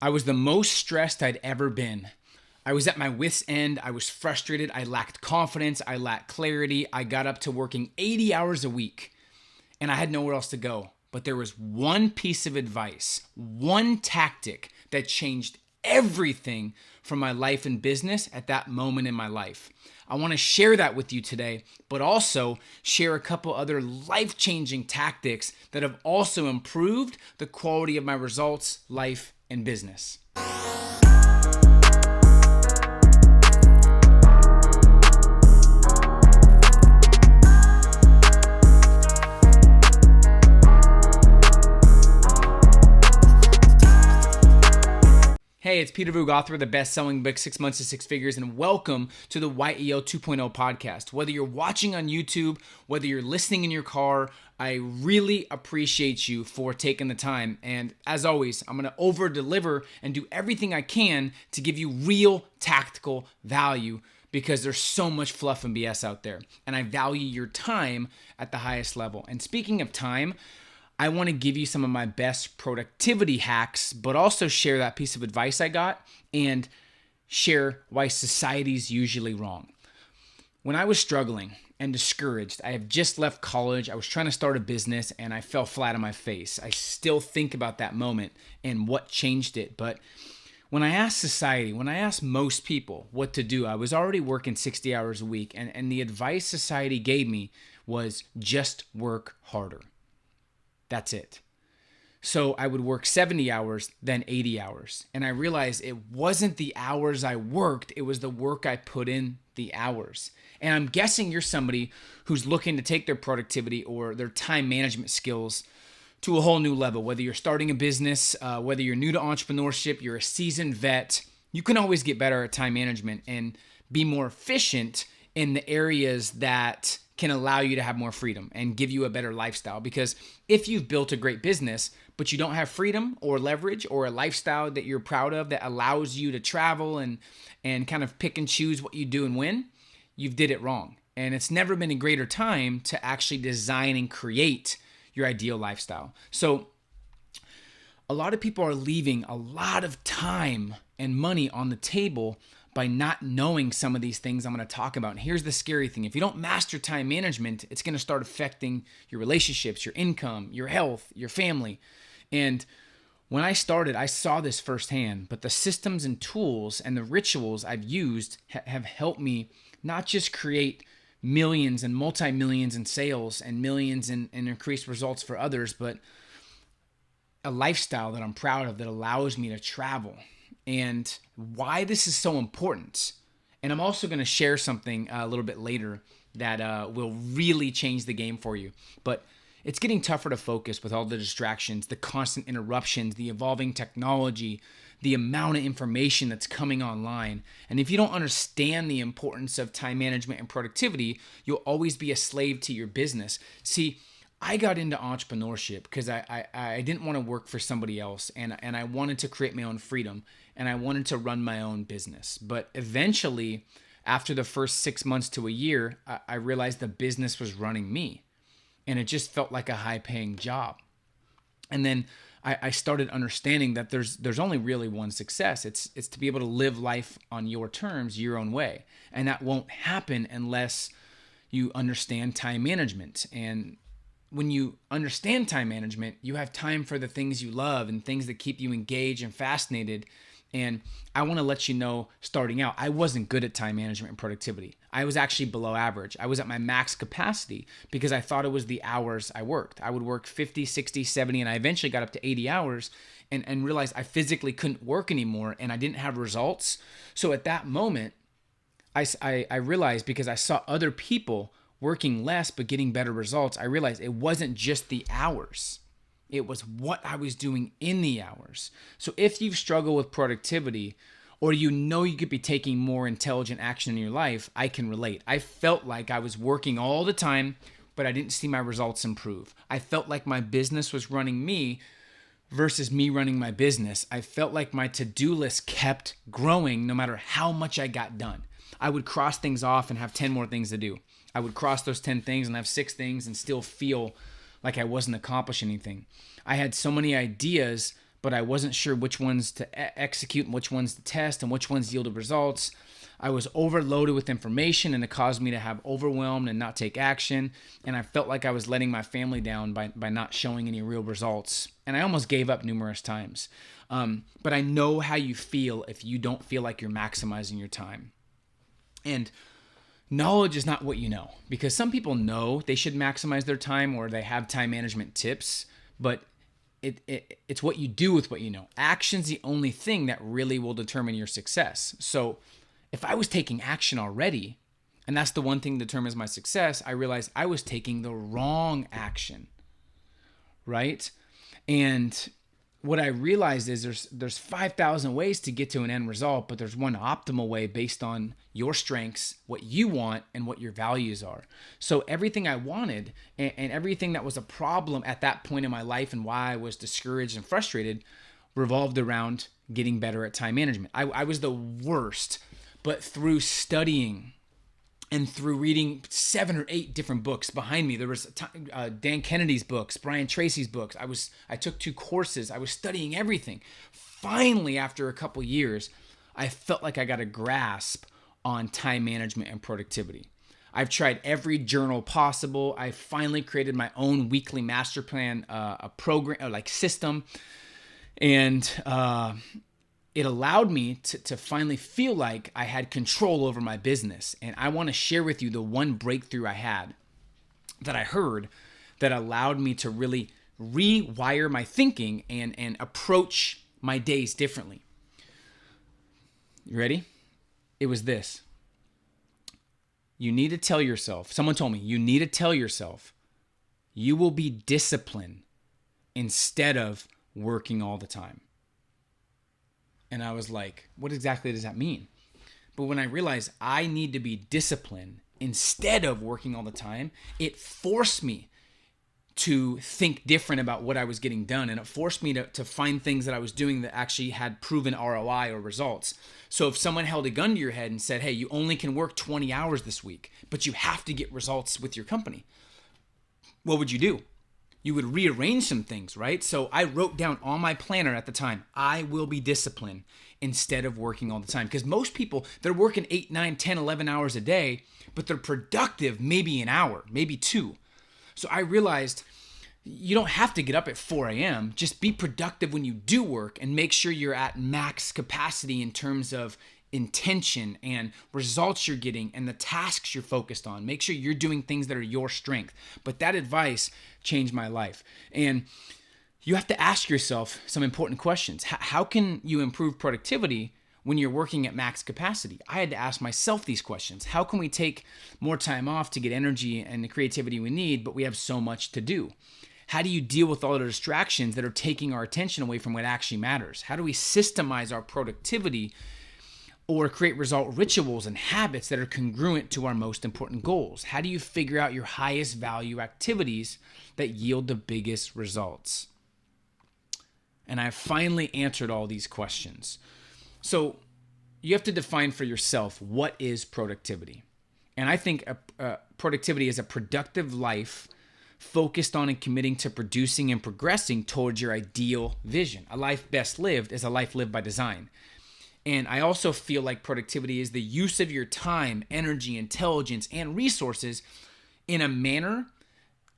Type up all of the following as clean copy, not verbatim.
I was the most stressed I'd ever been. I was at my wit's end. I was frustrated. I lacked confidence. I lacked clarity. I got up to working 80 hours a week and I had nowhere else to go. But there was one piece of advice, one tactic that changed everything from my life and business at that moment in my life. I want to share that with you today, but also share a couple other life-changing tactics that have also improved the quality of my results, life, and business. Hey, it's Peter Voogd, author of the best-selling book, 6 Months to Six Figures, and welcome to the YEO 2.0 podcast. Whether you're watching on YouTube, whether you're listening in your car, I really appreciate you for taking the time. And as always, I'm going to over-deliver and do everything I can to give you real tactical value because there's so much fluff and BS out there. And I value your time at the highest level. And speaking of time, I want to give you some of my best productivity hacks, but also share that piece of advice I got and share why society's usually wrong. When I was struggling and discouraged, I have just left college, I was trying to start a business, and I fell flat on my face. I still think about that moment and what changed it. But when I asked society, when I asked most people what to do, I was already working 60 hours a week, and the advice society gave me was just work harder. That's it. So I would work 70 hours, then 80 hours. And I realized it wasn't the hours I worked, it was the work I put in the hours. And I'm guessing you're somebody who's looking to take their productivity or their time management skills to a whole new level. Whether you're starting a business, whether you're new to entrepreneurship, you're a seasoned vet, you can always get better at time management and be more efficient in the areas that can allow you to have more freedom and give you a better lifestyle. Because if you've built a great business, but you don't have freedom or leverage or a lifestyle that you're proud of that allows you to travel and kind of pick and choose what you do and when, you've did it wrong. And it's never been a greater time to actually design and create your ideal lifestyle. So a lot of people are leaving a lot of time and money on the table by not knowing some of these things I'm going to talk about. And here's the scary thing. If you don't master time management, it's going to start affecting your relationships, your income, your health, your family. And when I started, I saw this firsthand, but the systems and tools and the rituals I've used have helped me not just create millions and multi-millions in sales and millions in increased results for others, but a lifestyle that I'm proud of that allows me to travel. And why this is so important. And I'm also going to share something a little bit later that will really change the game for you. But it's getting tougher to focus with all the distractions, the constant interruptions, the evolving technology, the amount of information that's coming online. And if you don't understand the importance of time management and productivity, you'll always be a slave to your business. See, I got into entrepreneurship because I didn't want to work for somebody else, and I wanted to create my own freedom, and I wanted to run my own business. But eventually, after the first 6 months to a year, I realized the business was running me, and it just felt like a high-paying job. And then I started understanding that there's only really one success. It's to be able to live life on your terms, your own way, and that won't happen unless you understand time management. And when you understand time management, you have time for the things you love and things that keep you engaged and fascinated. And I want to let you know, starting out, I wasn't good at time management and productivity. I was actually below average. I was at my max capacity because I thought it was the hours I worked. I would work 50, 60, 70, and I eventually got up to 80 hours and realized I physically couldn't work anymore and I didn't have results. So at that moment, I realized, because I saw other people working less but getting better results, I realized it wasn't just the hours. It was what I was doing in the hours. So if you've struggled with productivity, or you know you could be taking more intelligent action in your life, I can relate. I felt like I was working all the time, but I didn't see my results improve. I felt like my business was running me versus me running my business. I felt like my to-do list kept growing no matter how much I got done. I would cross things off and have 10 more things to do. I would cross those 10 things and have 6 things and still feel like I wasn't accomplishing anything. I had so many ideas, but I wasn't sure which ones to execute and which ones to test and which ones yielded results. I was overloaded with information, and it caused me to have overwhelmed and not take action. And I felt like I was letting my family down by not showing any real results. And I almost gave up numerous times. But I know how you feel if you don't feel like you're maximizing your time. And knowledge is not what you know, because some people know they should maximize their time or they have time management tips, but it's what you do with what you know. Action's the only thing that really will determine your success. So if I was taking action already, and that's the one thing that determines my success, I realized I was taking the wrong action, right? And what I realized is there's 5,000 ways to get to an end result, but there's one optimal way based on your strengths, what you want, and what your values are. So everything I wanted and everything that was a problem at that point in my life and why I was discouraged and frustrated revolved around getting better at time management. I was the worst. But through studying and through reading 7 or 8 different books behind me, there was Dan Kennedy's books, Brian Tracy's books. I took 2 courses. I was studying everything. Finally, after a couple years, I felt like I got a grasp on time management and productivity. I've tried every journal possible. I finally created my own weekly master plan, a program, like system, and it allowed me to finally feel like I had control over my business. And I want to share with you the one breakthrough I had that I heard that allowed me to really rewire my thinking and approach my days differently. You ready? It was this. You need to tell yourself, someone told me, you need to tell yourself, you will be disciplined instead of working all the time. And I was like, what exactly does that mean? But when I realized I need to be disciplined instead of working all the time, it forced me to think different about what I was getting done. And it forced me to find things that I was doing that actually had proven ROI or results. So if someone held a gun to your head and said, hey, you only can work 20 hours this week, but you have to get results with your company, what would you do? You would rearrange some things, right? So I wrote down on my planner at the time, I will be disciplined instead of working all the time. Because most people, they're working 8, 9, 10, 11 hours a day, but they're productive maybe an hour, maybe 2. So I realized you don't have to get up at 4 a.m. Just be productive when you do work and make sure you're at max capacity in terms of intention and results you're getting and the tasks you're focused on. Make sure you're doing things that are your strength. But that advice changed my life. And you have to ask yourself some important questions. How can you improve productivity when you're working at max capacity? I had to ask myself these questions. How can we take more time off to get energy and the creativity we need, but we have so much to do? How do you deal with all the distractions that are taking our attention away from what actually matters? How do we systemize our productivity or create result rituals and habits that are congruent to our most important goals? How do you figure out your highest value activities that yield the biggest results? And I finally answered all these questions. So you have to define for yourself, what is productivity? And I think productivity is a productive life focused on and committing to producing and progressing towards your ideal vision. A life best lived is a life lived by design. And I also feel like productivity is the use of your time, energy, intelligence, and resources in a manner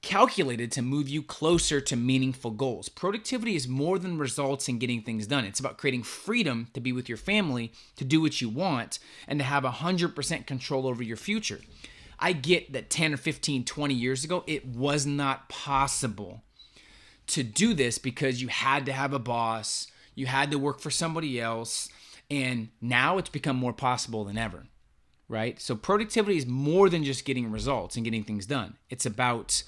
calculated to move you closer to meaningful goals. Productivity is more than results in getting things done. It's about creating freedom to be with your family, to do what you want, and to have 100% control over your future. I get that 10 or 15, 20 years ago, it was not possible to do this because you had to have a boss, you had to work for somebody else, and now it's become more possible than ever, right? So productivity is more than just getting results and getting things done. It's about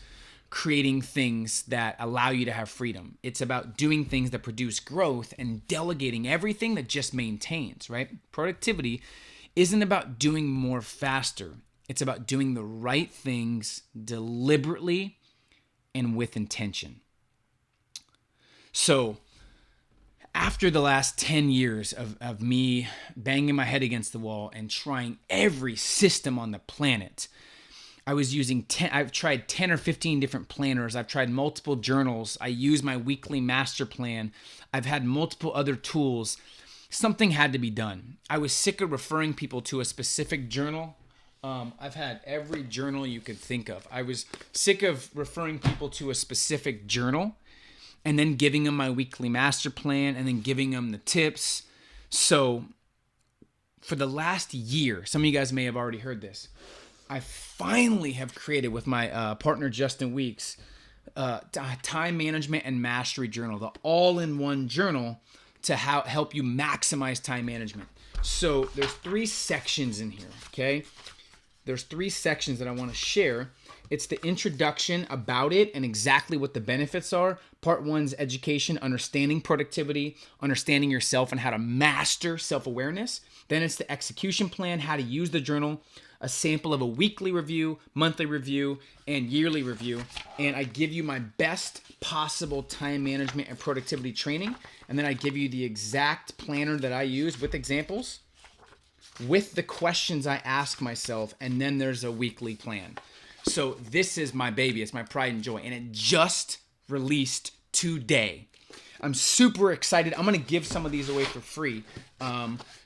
creating things that allow you to have freedom. It's about doing things that produce growth and delegating everything that just maintains, right? Productivity isn't about doing more faster. It's about doing the right things deliberately and with intention. So after the last 10 years of me banging my head against the wall and trying every system on the planet, I've tried 10 or 15 different planners. I've tried multiple journals. I use my weekly master plan. I've had multiple other tools. Something had to be done. I was sick of referring people to a specific journal. I've had every journal you could think of. I was sick of referring people to a specific journal and then giving them my weekly master plan and then giving them the tips. So for the last year, some of you guys may have already heard this, I finally have created with my partner Justin Weeks time management and mastery journal, the all-in-one journal to help you maximize time management. So there's 3 sections in here, okay? There's 3 sections that I want to share. It's the introduction about it and exactly what the benefits are. Part 1's education, understanding productivity, understanding yourself and how to master self-awareness. Then it's the execution plan, how to use the journal, a sample of a weekly review, monthly review, and yearly review. And I give you my best possible time management and productivity training. And then I give you the exact planner that I use with examples, with the questions I ask myself, and then there's a weekly plan. So this is my baby. It's my pride and joy. And it just released today. I'm super excited. I'm going to give some of these away for free.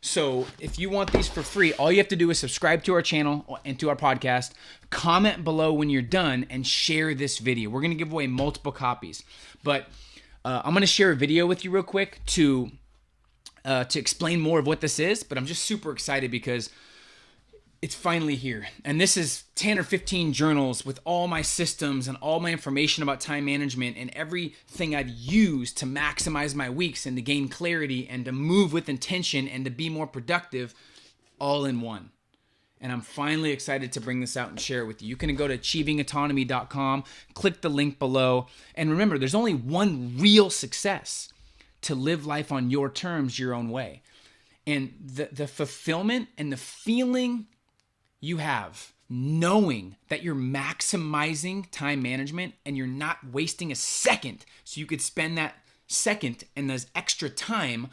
So if you want these for free, all you have to do is subscribe to our channel and to our podcast, comment below when you're done, and share this video. We're going to give away multiple copies. But I'm going to share a video with you real quick to explain more of what this is. But I'm just super excited because it's finally here. And this is 10 or 15 journals with all my systems and all my information about time management and everything I've used to maximize my weeks and to gain clarity and to move with intention and to be more productive, all in one. And I'm finally excited to bring this out and share it with you. You can go to achievingautonomy.com, click the link below. And remember, there's only one real success: to live life on your terms, your own way. And the fulfillment and the feeling you have knowing that you're maximizing time management and you're not wasting a second, so you could spend that second and those extra time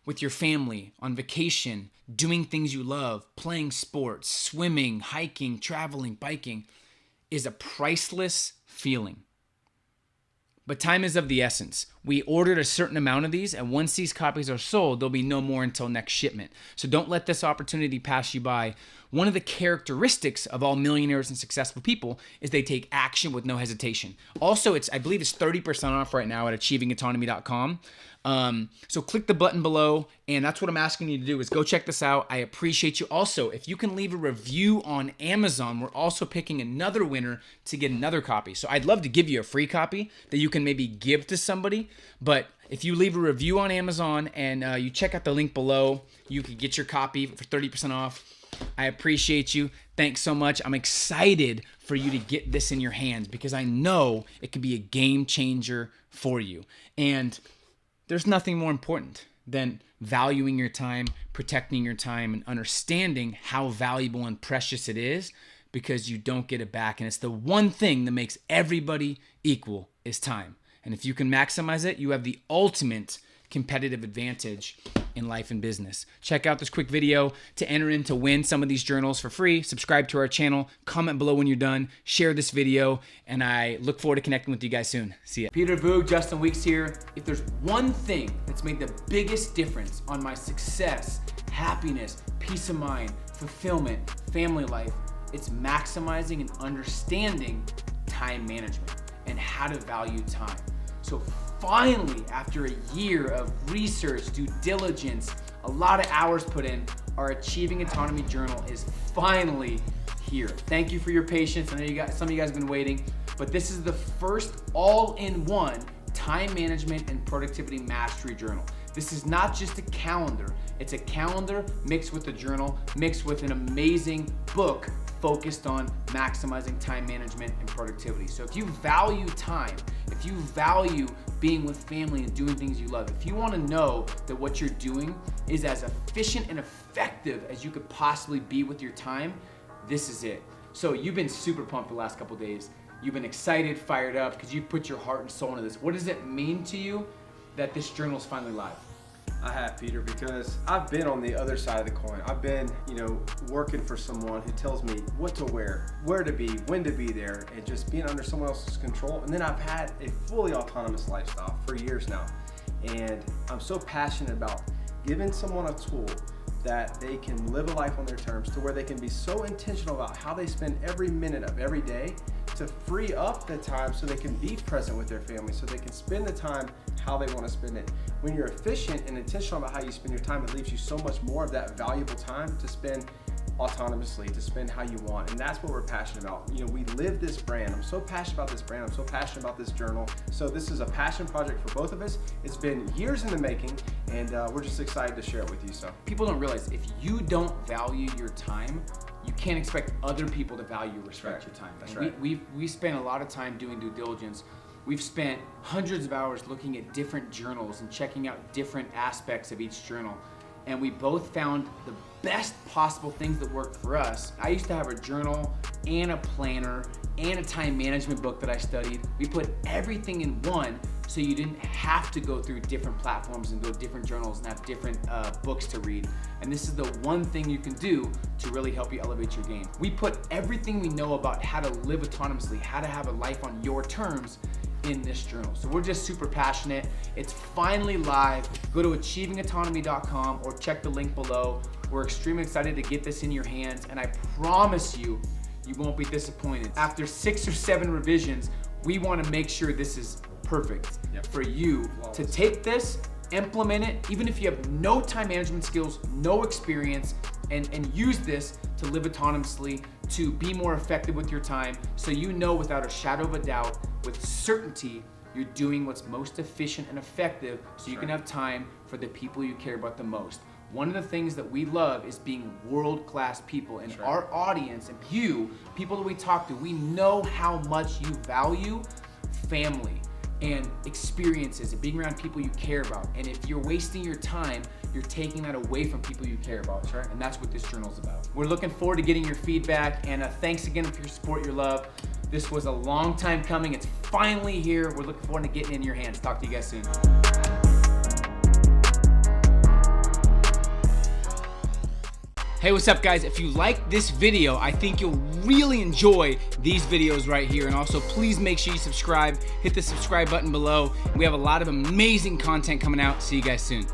with your family, on vacation, doing things you love, playing sports, swimming, hiking, traveling, biking, is a priceless feeling. But time is of the essence. We ordered a certain amount of these, and once these copies are sold, there'll be no more until next shipment. So don't let this opportunity pass you by. One of the characteristics of all millionaires and successful people is they take action with no hesitation. Also, I believe it's 30% off right now at achievingautonomy.com. So click the button below, and that's what I'm asking you to do is go check this out. I appreciate you. Also, if you can leave a review on Amazon, we're also picking another winner to get another copy. So I'd love to give you a free copy that you can maybe give to somebody. But if you leave a review on Amazon and you check out the link below, you can get your copy for 30% off. I appreciate you. Thanks so much. I'm excited for you to get this in your hands because I know it could be a game changer for you. And there's nothing more important than valuing your time, protecting your time, and understanding how valuable and precious it is because you don't get it back. And it's the one thing that makes everybody equal is time. And if you can maximize it, you have the ultimate competitive advantage in life and business. Check out this quick video to enter in to win some of these journals for free. Subscribe to our channel, comment below when you're done, share this video, and I look forward to connecting with you guys soon. See ya. Peter Voogd, Justin Weeks here. If there's one thing that's made the biggest difference on my success, happiness, peace of mind, fulfillment, family life, it's maximizing and understanding time management and how to value time. So finally, after a year of research, due diligence, a lot of hours put in, our Achieving Autonomy journal is finally here. Thank you for your patience. I know some of you guys have been waiting, but this is the first all-in-one time management and productivity mastery journal. This is not just a calendar. It's a calendar mixed with a journal, mixed with an amazing book focused on maximizing time management and productivity. So if you value time, if you value being with family and doing things you love, if you want to know that what you're doing is as efficient and effective as you could possibly be with your time, this is it. So you've been super pumped the last couple days. You've been excited, fired up, because you put your heart and soul into this. What does it mean to you that this journal is finally live? I have, Peter, because I've been on the other side of the coin. I've been, working for someone who tells me what to wear, where to be, when to be there, and just being under someone else's control. And then I've had a fully autonomous lifestyle for years now. And I'm so passionate about giving someone a tool that they can live a life on their terms, to where they can be so intentional about how they spend every minute of every day to free up the time so they can be present with their family, so they can spend the time how they want to spend it. When you're efficient and intentional about how you spend your time, it leaves you so much more of that valuable time to spend autonomously, to spend how you want. And that's what we're passionate about. We live this brand. I'm so passionate about this brand. I'm so passionate about this journal. So this is a passion project for both of us. It's been years in the making, and we're just excited to share it with you. So people don't realize, if you don't value your time, you can't expect other people to value or respect your time. That's and right. We spend a lot of time doing due diligence. We've spent hundreds of hours looking at different journals and checking out different aspects of each journal. And we both found the best possible things that worked for us. I used to have a journal and a planner and a time management book that I studied. We put everything in one, so you didn't have to go through different platforms and go to different journals and have different books to read. And this is the one thing you can do to really help you elevate your game. We put everything we know about how to live autonomously, how to have a life on your terms, in this journal. So we're just super passionate. It's finally live. Go to achievingautonomy.com or check the link below. We're extremely excited to get this in your hands, and I promise you, you won't be disappointed. After 6 or 7 revisions, we want to make sure this is perfect for you to take this, implement it, even if you have no time management skills, no experience, and use this to live autonomously, to be more effective with your time, so you know without a shadow of a doubt, with certainty, you're doing what's most efficient and effective, so you can have time for the people you care about the most. One of the things that we love is being world-class people, and our audience and you, people that we talk to, we know how much you value family and experiences and being around people you care about. And if you're wasting your time, you're taking that away from people you care about. And that's what this journal is about. We're looking forward to getting your feedback, and thanks again for your support, your love. This was a long time coming. It's finally here. We're looking forward to getting it in your hands. Talk to you guys soon. Hey, what's up, guys? If you like this video, I think you'll really enjoy these videos right here. And also, please make sure you subscribe. Hit the subscribe button below. We have a lot of amazing content coming out. See you guys soon.